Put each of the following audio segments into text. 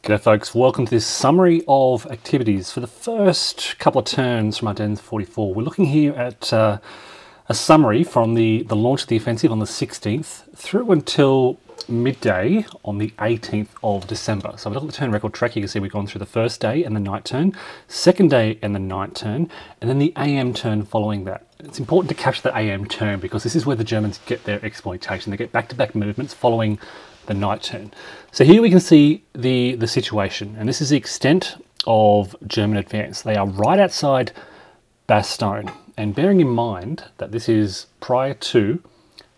G'day folks, welcome to this summary of activities for the first couple of turns from Ardennes 44. We're looking here at a summary from the launch of the offensive on the 16th through until midday on the 18th of December. So we look at the turn record track. You can see we've gone through the first day and the night turn, second day and the night turn, and then the AM turn following that. It's important to capture the AM turn because this is where the Germans get their exploitation. They get back-to-back movements following the night turn. So here we can see the situation, and this is the extent of German advance. They are right outside Bastogne, and bearing in mind that this is prior to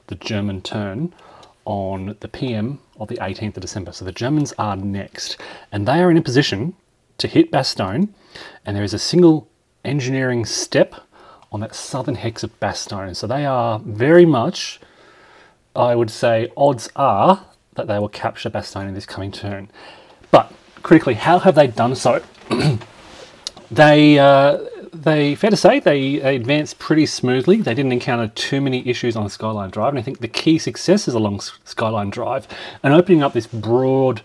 the German turn on the PM of the 18th of December. So the Germans are next, and they are in a position to hit Bastogne, and there is a single engineering step on that southern hex of Bastogne. So they are very much, I would say, odds are that they will capture Bastogne in this coming turn. But critically, how have they done so? They fair to say, they advanced pretty smoothly. They didn't encounter too many issues on Skyline Drive, and I think the key successes along Skyline Drive and opening up this broad,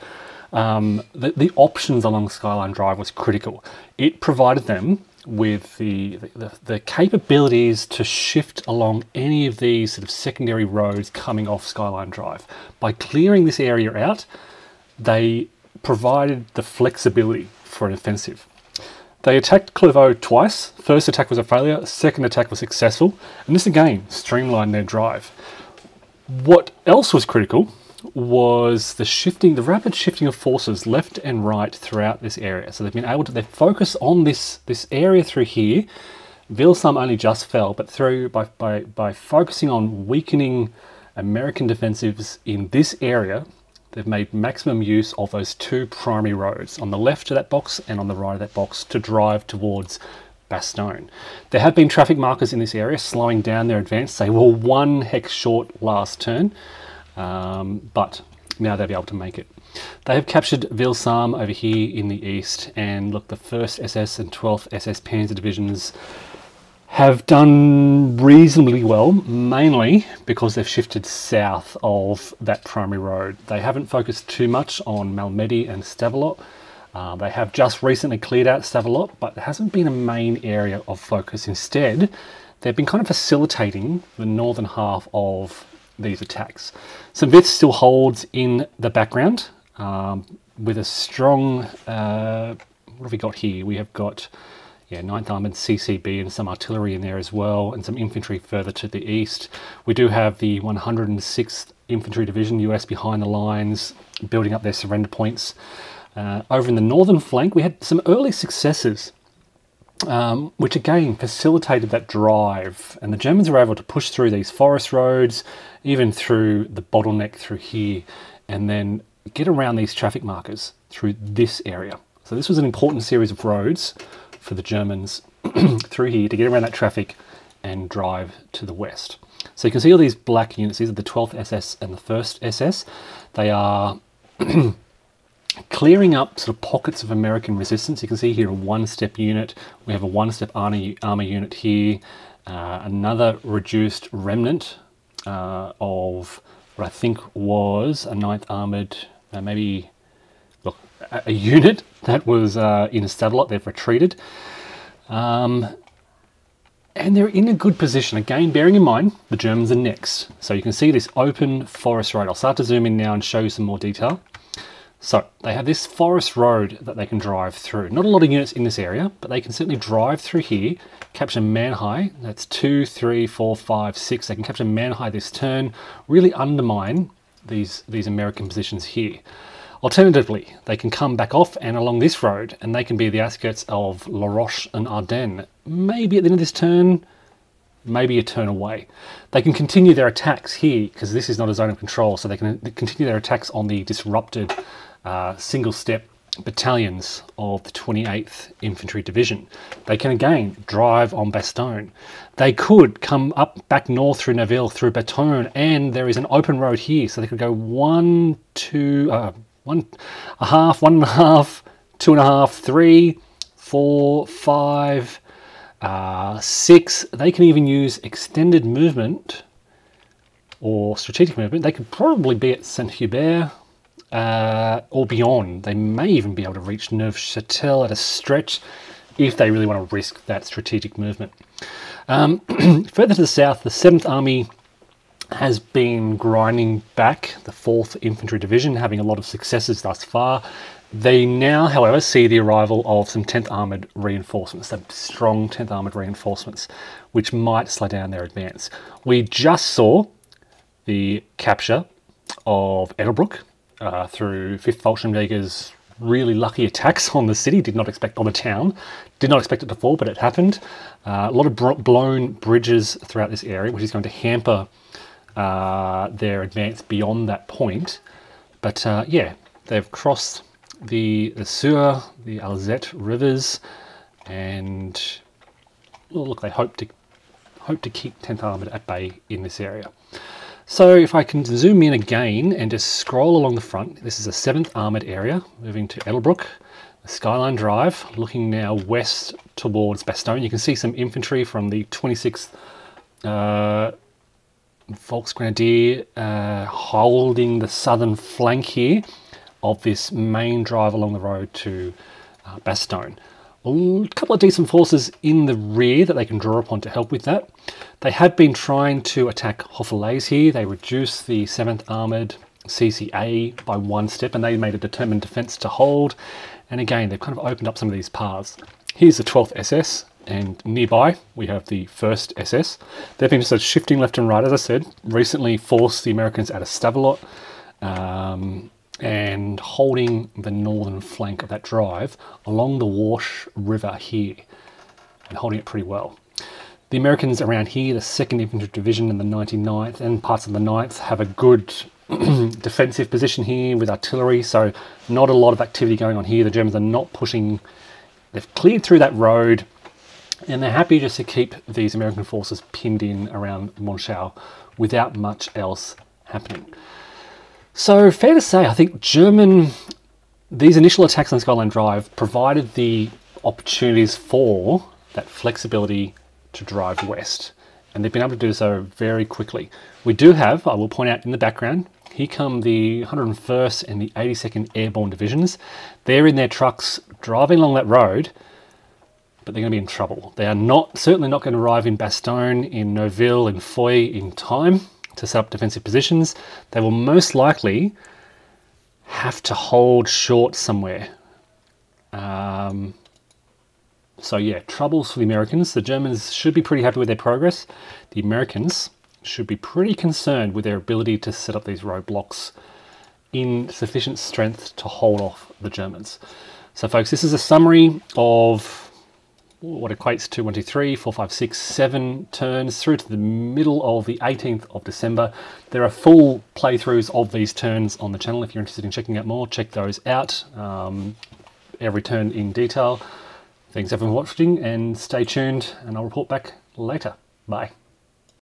the options along Skyline Drive was critical. It provided them with the capabilities to shift along any of these sort of secondary roads coming off Skyline Drive. By clearing this area out, they provided the flexibility for an offensive. They attacked Clairvaux twice. First attack was a failure, second attack was successful, and this again streamlined their drive. What else was critical was the rapid shifting of forces left and right throughout this area. So they've been able to focus on this area through here. Wilsum only just fell, but by focusing on weakening American defensives in this area, they've made maximum use of those two primary roads on the left of that box and on the right of that box to drive towards Bastogne. There have been traffic markers in this area slowing down their advance. They were one hex short last turn. But now they'll be able to make it. They have captured Wilsum over here in the east, and look, the 1st SS and 12th SS Panzer divisions have done reasonably well, mainly because they've shifted south of that primary road. They haven't focused too much on Malmedy and Stavelot. They have just recently cleared out Stavelot, but it hasn't been a main area of focus. Instead, they've been kind of facilitating the northern half of these attacks. St. Vith still holds in the background with a strong, what have we got here? We have got 9th Armoured CCB and some artillery in there as well, and some infantry further to the east. We do have the 106th Infantry Division US behind the lines, building up their surrender points. Over in the northern flank, we had some early successes, which again facilitated that drive, and the Germans were able to push through these forest roads, even through the bottleneck through here, and then get around these traffic markers through this area. So this was an important series of roads for the Germans through here to get around that traffic and drive to the west. So you can see all these black units. These are the 12th SS and the 1st SS. They are clearing up sort of pockets of American resistance. You can see here a one-step unit. We have a one-step armor unit here. Another reduced remnant of what I think was a 9th Armoured, maybe, look, a unit that was in a Stavelot. They've retreated. And they're in a good position. Again, bearing in mind, the Germans are next. So you can see this open forest road. I'll start to zoom in now and show you some more detail. So they have this forest road that they can drive through. Not a lot of units in this area, but they can certainly drive through here, capture Manhai. That's 2, 3, 4, 5, 6. They can capture Manhai this turn, really undermine these American positions here. Alternatively, they can come back off and along this road, and they can be the outskirts of La Roche and Ardennes. Maybe at the end of this turn, maybe a turn away. They can continue their attacks here, because this is not a zone of control, so they can continue their attacks on the disrupted single-step battalions of the 28th Infantry Division. They can again drive on Bastogne. They could come up back north through Naville, through Bastogne, and there is an open road here, so they could go 1, 2, 1 a half, 1 and a half, 2 and a half, 3, 4, 5, 6. They can even use extended movement or strategic movement. They could probably be at Saint-Hubert or beyond. They may even be able to reach Neuchâtel at a stretch if they really want to risk that strategic movement. Further to the south, the 7th Army has been grinding back the 4th Infantry Division, having a lot of successes thus far. They now, however, see the arrival of some 10th Armoured reinforcements, some strong 10th Armoured reinforcements, which might slow down their advance. We just saw the capture of Edelbrook through 5th Fallschirmjäger's really lucky attacks on the city. Did not expect, on the town. Did not expect it to fall, but it happened. A lot of blown bridges throughout this area, which is going to hamper their advance beyond that point. But yeah, they've crossed the Suur, the Alzette rivers, and well, look, they hope to keep 10th Armoured at bay in this area. So if I can zoom in again and just scroll along the front, this is a 7th Armoured area, moving to Edelbrook, the Skyline Drive, looking now west towards Bastogne. You can see some infantry from the 26th Volksgrenadier holding the southern flank here of this main drive along the road to Bastogne. A couple of decent forces in the rear that they can draw upon to help with that. They had been trying to attack Hoffelais here. They reduced the 7th Armoured CCA by 1 step, and they made a determined defence to hold. And again, they've kind of opened up some of these paths. Here's the 12th SS, and nearby we have the 1st SS. They've been sort of shifting left and right, as I said, recently forced the Americans out of Stavelot, and holding the northern flank of that drive along the Wash River here, and holding it pretty well. The Americans around here, the 2nd Infantry Division and the 99th and parts of the 9th, have a good defensive position here with artillery, so not a lot of activity going on here. The Germans are not pushing. They've cleared through that road, and they're happy just to keep these American forces pinned in around Monschau without much else happening. So fair to say, I think these initial attacks on Skyline Drive provided the opportunities for that flexibility to drive west, and they've been able to do so very quickly. We do have, I will point out in the background, here come the 101st and the 82nd Airborne Divisions. They're in their trucks driving along that road, but they're going to be in trouble. They are certainly not going to arrive in Bastogne, in Neuville, in Foy in time to set up defensive positions. They will most likely have to hold short somewhere. So yeah, troubles for the Americans. The Germans should be pretty happy with their progress. The Americans should be pretty concerned with their ability to set up these roadblocks in sufficient strength to hold off the Germans. So folks, this is a summary of what equates to 1, 2, 3, 4, 5, 6, 7 turns through to the middle of the 18th of December. There are full playthroughs of these turns on the channel. If you're interested in checking out more, check those out. Every turn in detail. Thanks everyone for watching, and stay tuned, and I'll report back later. Bye.